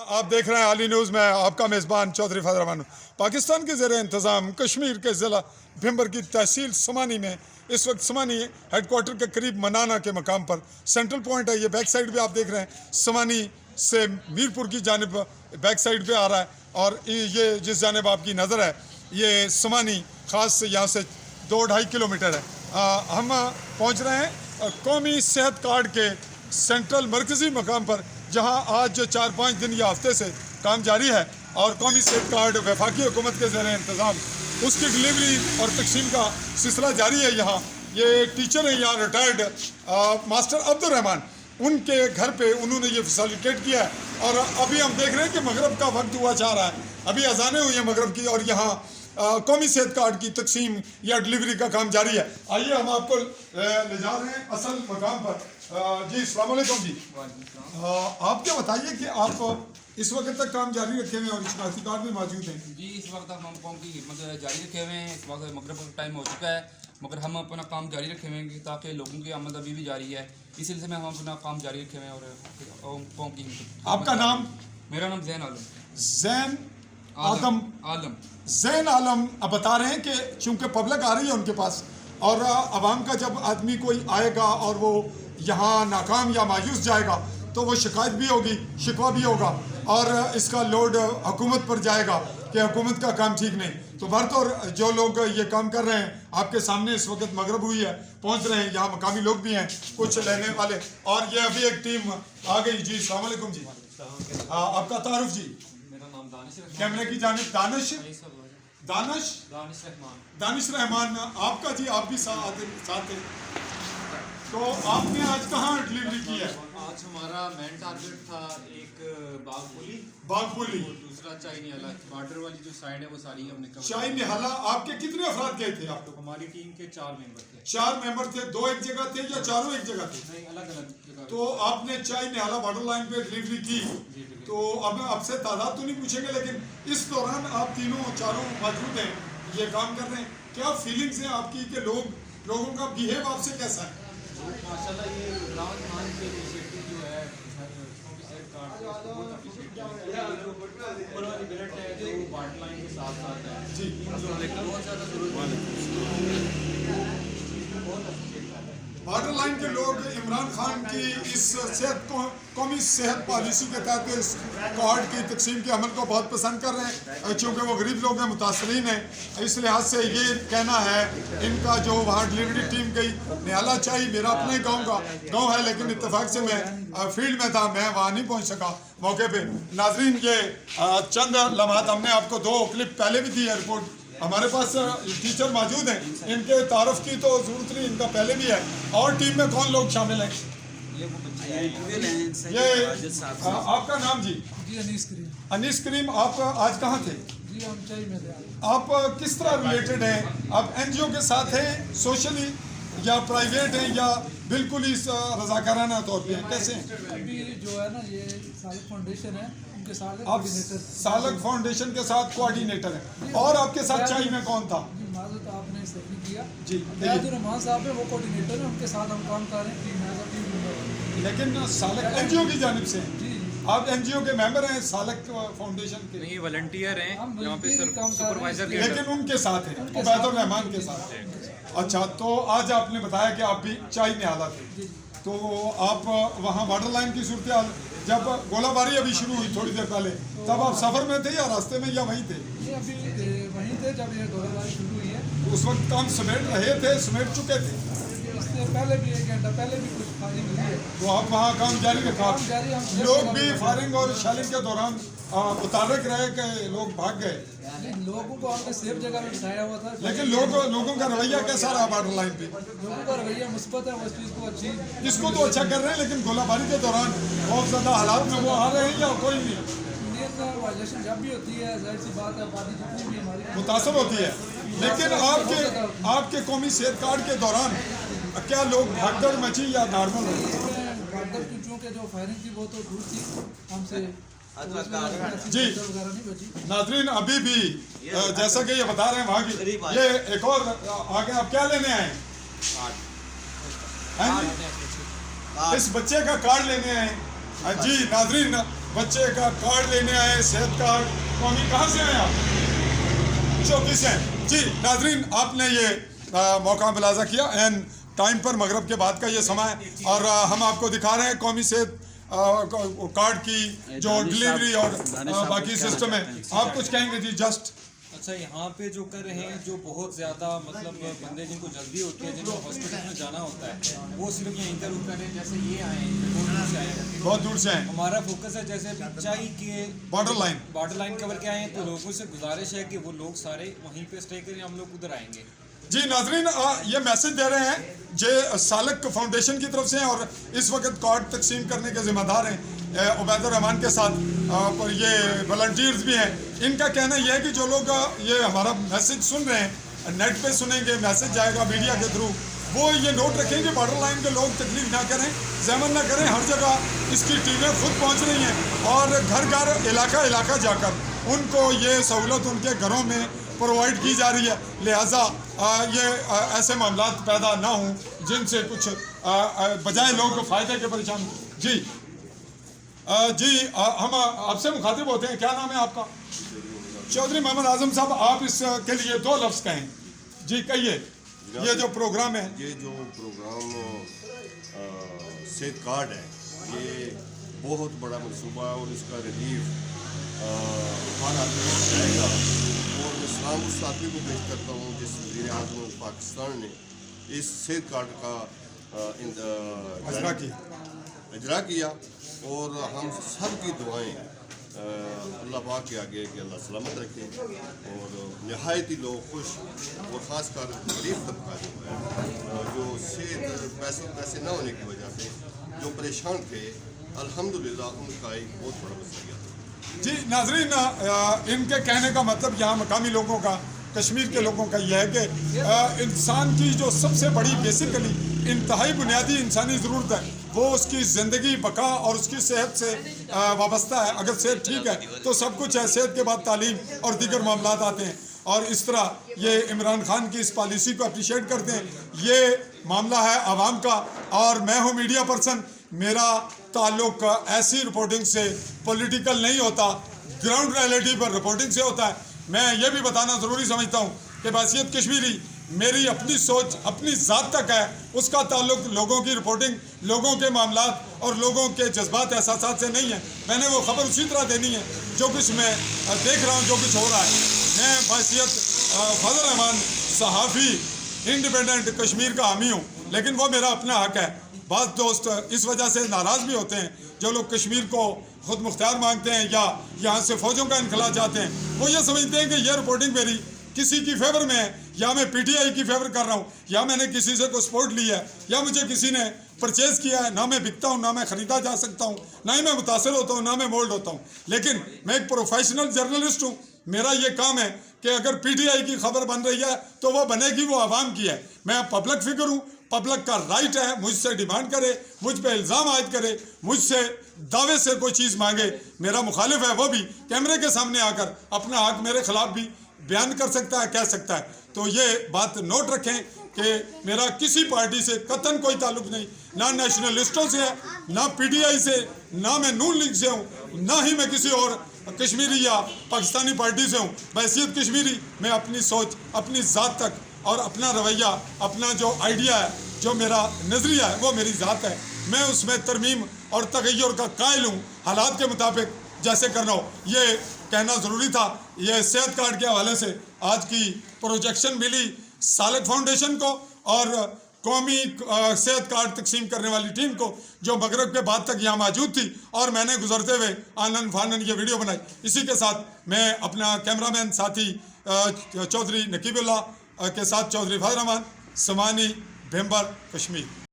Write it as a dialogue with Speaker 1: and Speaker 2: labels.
Speaker 1: आप देख रहे हैं आली न्यूज़ में आपका मेज़बान चौधरी फजल रहमान। पाकिस्तान के ज़ेर इंतज़ाम कश्मीर के ज़िला भिम्बर की तहसील समानी में इस वक्त समानी हेडकोार्टर के करीब मनाना के मकाम पर सेंट्रल पॉइंट है। ये बैक साइड पे आप देख रहे हैं, समानी से मीरपुर की जानिब बैक साइड पे आ रहा है और ये जिस जानिब आपकी नज़र है ये समानी ख़ास यहाँ से 2-2.5 किलोमीटर है। हम पहुँच रहे हैं कौमी सेहत कार्ड के सेंट्रल मरकज़ी मकाम पर, जहां आज जो 4-5 दिन या हफ्ते से काम जारी है और कौमी सेहत कार्ड वफाकी हुकूमत के ज़ेर इंतज़ाम उसकी डिलीवरी और तकसीम का सिलसिला जारी है। यहाँ ये टीचर हैं, यहाँ रिटायर्ड मास्टर अब्दुल रहमान, उनके घर पे उन्होंने ये फैसिलिटेट किया है। और अभी हम देख रहे हैं कि मगरब का वक्त हुआ चाह रहा है, अभी अजानें हुई हैं मगरब की और यहाँ कौमी सेहत कार्ड की तकसीम या डिलीवरी का काम जारी है। आइए हम आपको ले जा रहे हैं असल मकाम पर। जी अस्सलाम वालेकुम जी। आप क्या बताइए कि आप इस वक्त तक काम जारी रखे हुए हैं और शनाख्ती कार्ड भी मौजूद हैं?
Speaker 2: जी इस वक्त हम कौम की खिदमत जारी रखे हुए हैं। इस वक्त मगरब का टाइम हो चुका है मगर हम अपना काम जारी रखे हुए हैं ताकि लोगों की आमद अभी भी जारी है। इस सिलसिले में हम अपना काम जारी रखे हुए हैं और कौम की।
Speaker 1: आपका नाम?
Speaker 2: मेरा नाम जैन आलम।
Speaker 1: जैन आलम। जैन आलम अब बता रहे हैं कि चूँकि पब्लिक आ रही है उनके पास और आवाम का जब आदमी कोई आएगा और वो यहाँ नाकाम या मायूस जाएगा तो वो शिकायत भी होगी, शिकवा भी होगा और इसका लोड हुकूमत पर जाएगा कि हुकूमत का काम ठीक नहीं। तो बहरतौर जो लोग ये काम कर रहे हैं आपके सामने इस वक्त मगरब हुई है, पहुँच रहे हैं, यहाँ मकामी लोग भी हैं कुछ लेने वाले और ये अभी एक टीम आ गई। जी अस्सलाम वालेकुम जी। आपका तारुफ जी?
Speaker 2: मेरा नाम दानिश
Speaker 1: कैमरे की जानिब दानिश रहमान। आपका जी, आप भी साथ थे। तो आपने आज कहाँ डिलीवरी की है?
Speaker 3: आज हमारा मेन टारगेट था एक
Speaker 1: बागपुली,
Speaker 3: दूसरा चाई निहाला, बॉर्डर वाली जो साइड है वो सारी हमने कवर।
Speaker 1: चाई निहाला। आपके कितने अफराद गए थे? आप लोग?
Speaker 3: हमारी टीम के 4 मेंबर थे।
Speaker 1: 4 मेंबर थे। 2 एक जगह थे या चारों एक जगह थे?
Speaker 3: नहीं, अलग अलग जगह।
Speaker 1: तो आपने चाई निहाला बॉर्डर लाइन पे डिलीवरी की। तो अब आपसे तादाद तो नहीं पूछेंगे, लेकिन इस दौरान आप चारों मौजूद हैं, ये काम कर रहे हैं, क्या फीलिंग्स हैं आपकी कि लोगों का बिहेव आपसे कैसा है?
Speaker 3: माशाल्लाह ये इमरान खान के इनिशिएटिव जो है कौमी सेहत कार्ड का, उसको बहुत अप्रिशिएट किया। ये जो ऊपर वाली बिलेट है जो बॉर्डर लाइन के साथ साथ है
Speaker 1: जी,
Speaker 3: बहुत ज़्यादा ज़रूरत है।
Speaker 1: बॉर्डर लाइन के लोग इमरान खान की इस कौमी सेहत पॉलिसी के तहत इस कार्ड की तकसीम के अमल को बहुत पसंद कर रहे हैं, चूँकि वो गरीब लोग हैं, मुतासरीन हैं। इस लिहाज से ये कहना है इनका जो वहाँ डिलीवरी टीम गई निहाला चाहिए, मेरा अपना ही गाँव है, लेकिन इत्तेफाक से मैं फील्ड में था, मैं वहाँ नहीं पहुँच सका मौके पे। नाजरीन, ये चंद लम्हात हमने आपको 2 क्लिप पहले भी दी है रिपोर्ट। हमारे पास टीचर मौजूद हैं, इनके तारुफ की तो जरूरत नहीं, इनका पहले भी है। और टीम में कौन लोग शामिल हैं? ये आपका नाम जी?
Speaker 4: जी
Speaker 1: अनीस करीम। आप आज कहाँ थे?
Speaker 4: जी हम चाय में थे।
Speaker 1: आप किस तरह रिलेटेड हैं? आप एनजीओ के साथ हैं, सोशली या प्राइवेट हैं या बिल्कुल ही रजाकाराना तौर पे हैं, कैसे हैं?
Speaker 4: अभी जो है ना ये सालक फाउंडेशन है, उनके साथ
Speaker 1: आप सालक फाउंडेशन के साथ कोऑर्डिनेटर हैं। और आपके साथ चाय में कौन था?
Speaker 4: जी माजूद आपने सही किया
Speaker 1: जी,
Speaker 4: रहमान साहब है, वो कोऑर्डिनेटर है, उनके साथ हम काम कर रहे हैं।
Speaker 1: लेकिन सालक एनजीओ की जानिब से हैं।
Speaker 4: जी
Speaker 1: आप एनजीओ के मेंबर हैं सालक फाउंडेशन के?
Speaker 2: नहीं, वॉलंटियर हैं यहाँ पे, सुपरवाइजर के।
Speaker 1: लेकिन उनके साथ हैं, उबैदुर रहमान के साथ। अच्छा, तो आज आपने बताया कि आप भी चाय निहाला थे, तो आप वहाँ बॉर्डर लाइन की सूरत हाल, जब गोलाबारी अभी शुरू हुई थोड़ी देर पहले, तब आप सफ़र में थे या रास्ते में या वहीं थे?
Speaker 4: ये अभी वहीं थे जब ये गोलाबारी शुरू हुई है।
Speaker 1: उस वक्त काम समेट रहे थे, समेट चुके थे?
Speaker 4: इससे पहले भी 1 घंटा पहले भी कुछ फायरिंग हुई है।
Speaker 1: तो आप वहाँ काम जारी रखा? लोग भी फायरिंग और शेलिंग के दौरान मुताबिक रहे कि लोग भाग गए?
Speaker 4: लोगों को हमने सेफ जगह में बिठाया हुआ था।
Speaker 1: लेकिन लोगों का रवैया कैसा रहा बॉर्डर लाइन पे?
Speaker 4: लोगों का रवैया मुस्बत है, उस चीज़ को अच्छी,
Speaker 1: इसको तो अच्छा कर रहे हैं, लेकिन गोलाबारी के दौरान बहुत ज़्यादा हालात में वो आ रहे हैं या कोई नहीं?
Speaker 4: इंडियन वायलेशन जब भी होती है, जाहिर सी बात है, आबादी जितनी भी हमारी
Speaker 1: मुतासर होती है। लेकिन आपके कौमी सेहत कार्ड के दौरान क्या लोग भागदौड़ मची या नॉर्मल रहे?
Speaker 4: भागदौड़ की चूँकि जो फायरिंग थी वो तो दूर थी हमसे,
Speaker 1: जी नाजरीन, अभी भी जैसा कि ये बता रहे हैं वहाँ की ये एक और आगे आप क्या लेने आए? इस बच्चे का कार्ड लेने आए। जी नाजरीन, बच्चे का कार्ड लेने आए, सेहत कार्ड। कौमी कहाँ से आए आप? चौकी से। जी नाजरीन, आपने ये मौका मुलाजा किया एंड टाइम पर मगरब के बाद का ये समय है और हम आपको दिखा रहे हैं कौमी सेहत कार्ड की जो डिलीवरी और बाकी सिस्टम है। आप कुछ कहेंगे जी? जस्ट
Speaker 3: अच्छा, यहाँ पे जो कर रहे हैं, जो बहुत ज़्यादा मतलब बंदे जिनको जल्दी होती है, जिनको हॉस्पिटल में जाना होता है, वो सिर्फ यहीं पर रुक कर रहे हैं। जैसे ये आए हैं, बहुत दूर से आए हैं,
Speaker 1: बहुत दूर से आए।
Speaker 3: हमारा फोकस है जैसे पिचाई के
Speaker 1: बॉर्डर लाइन
Speaker 3: कवर के आए हैं, तो लोगों से गुजारिश है कि वो लोग सारे वहीं पे स्टे करें, हम लोग उधर आएंगे।
Speaker 1: जी नाजरीन, ये मैसेज दे रहे हैं जे सालक फाउंडेशन की तरफ से हैं और इस वक्त कार्ड तकसीम करने के जिम्मेदार हैं उबैदुर रहमान के साथ और ये वॉलंटियर्स भी हैं। इनका कहना यह है कि जो लोग ये हमारा मैसेज सुन रहे हैं, नेट पे सुनेंगे, मैसेज जाएगा मीडिया के थ्रू, वो ये नोट रखें कि बॉर्डर लाइन के लोग तकलीफ ना करें, जहमत ना करें। हर जगह इसकी टीमें खुद पहुंच रही हैं और घर घर इलाका इलाका जाकर उनको ये सहूलत उनके घरों में प्रोवाइड की जा रही है। लिहाजा ये ऐसे मामला पैदा ना हों जिनसे कुछ बजाय लोगों को फ़ायदे के परेशान। जी हम आपसे मुखातिब होते हैं। क्या नाम है आपका? चौधरी मोहम्मद आजम साहब, आप इसके लिए 2 लफ्ज़ कहें। जी कहिए। ये जो प्रोग्राम है,
Speaker 5: ये जो प्रोग्राम सेहत कार्ड है, ये बहुत बड़ा मनसूबा है और इसका रिलीफ हर आदमी को जाएगा। और मैं सलाम उस आदमी को पेश करता हूँ जिस वज़ीर आज़म पाकिस्तान ने इस सेहत कार्ड का इजरा किया और हम सब की दुआएं अल्लाह पाक के आगे कि अल्लाह सलामत रखे और नहायत ही लोग खुश और ख़ासकर गरीब तबका जो है जो सेहत पैसे न होने की वजह से जो परेशान थे, अल्हम्दुलिल्लाह उनका एक बहुत बड़ा मसला था।
Speaker 1: जी नाजरीन, इनके कहने का मतलब यहाँ मकामी लोगों का, कश्मीर के लोगों का यह है कि इंसान की जो सबसे बड़ी बेसिकली इंतहाई बुनियादी इंसानी ज़रूरत है वो उसकी ज़िंदगी बका और उसकी सेहत से वाबस्ता है। अगर सेहत ठीक है तो सब कुछ है, सेहत के बाद तालीम और दीगर मामलात आते हैं। और इस तरह ये इमरान खान की इस पॉलिसी को अप्रिशिएट करते हैं। ये मामला है आवाम का और मैं हूँ मीडिया पर्सन। मेरा ताल्लुक ऐसी रिपोर्टिंग से पॉलिटिकल नहीं होता, ग्राउंड रियलिटी पर रिपोर्टिंग से होता है। मैं ये भी बताना ज़रूरी समझता हूँ कि बासियत कश्मीरी मेरी अपनी सोच अपनी ज़ात तक है, उसका ताल्लुक लोगों की रिपोर्टिंग, लोगों के मामलात और लोगों के जज्बात एहसासात से नहीं है। मैंने वो खबर उसी तरह देनी है जो कुछ मैं देख रहा हूँ, जो कुछ हो रहा है। मैं बासियत फजल रहमान सहाफ़ी इंडिपेंडेंट कश्मीर का हामी हूँ, लेकिन वो मेरा अपना हक है। बाज़ दोस्त इस वजह से नाराज़ भी होते हैं जो लोग कश्मीर को खुद मुख्तार मांगते हैं या यहाँ से फ़ौजों का इनखला चाहते हैं। वो ये समझते हैं कि ये रिपोर्टिंग मेरी किसी की फेवर में है, या मैं पीटीआई की फेवर कर रहा हूँ, या मैंने किसी से कोई सपोर्ट लिया है, या मुझे किसी ने परचेज़ किया है। ना मैं बिकता हूँ, ना मैं ख़रीदा जा सकता हूँ, ना ही मैं मुतासर होता हूँ, ना मैं मोल्ड होता हूँ। लेकिन मैं एक प्रोफेशनल जर्नलिस्ट हूँ। मेरा ये काम है कि अगर पीटीआई की खबर बन रही है तो वो बनेगी, वो आवाम की है। मैं पब्लिक फिगर हूँ, पब्लिक का राइट है मुझसे डिमांड करे, मुझ पे इल्ज़ाम आयद करे, मुझसे दावे से कोई चीज़ मांगे। मेरा मुखालिफ है वो भी कैमरे के सामने आकर अपना हक मेरे खिलाफ भी बयान कर सकता है, कह सकता है। तो ये बात नोट रखें कि मेरा किसी पार्टी से कतन कोई ताल्लुक नहीं, ना नेशनलिस्टों से है, ना पीटीआई से, ना मैं नून लीग से हूँ, ना ही मैं किसी और कश्मीरी या पाकिस्तानी पार्टी से हूँ। बहसीत कश्मीरी मैं अपनी सोच, अपनी ज़ात तक और अपना रवैया, अपना जो आइडिया है, जो मेरा नज़रिया है, वो मेरी ज़ात है। मैं उसमें तरमीम और तगय्युर का कायल हूँ, हालात के मुताबिक जैसे करना हो। ये कहना ज़रूरी था। ये सेहत कार्ड के हवाले से आज की प्रोजेक्शन मिली सालक फाउंडेशन को और कौमी सेहत कार्ड तकसीम करने वाली टीम को, जो मगरब के बाद तक यहाँ मौजूद थी, और मैंने गुजरते हुए आनन फानन ये वीडियो बनाई। इसी के साथ मैं अपना कैमरामैन साथी चौधरी नकीबुल्लाह के साथ चौधरी फजल रहमान, समानी भेम्बर, कश्मीर।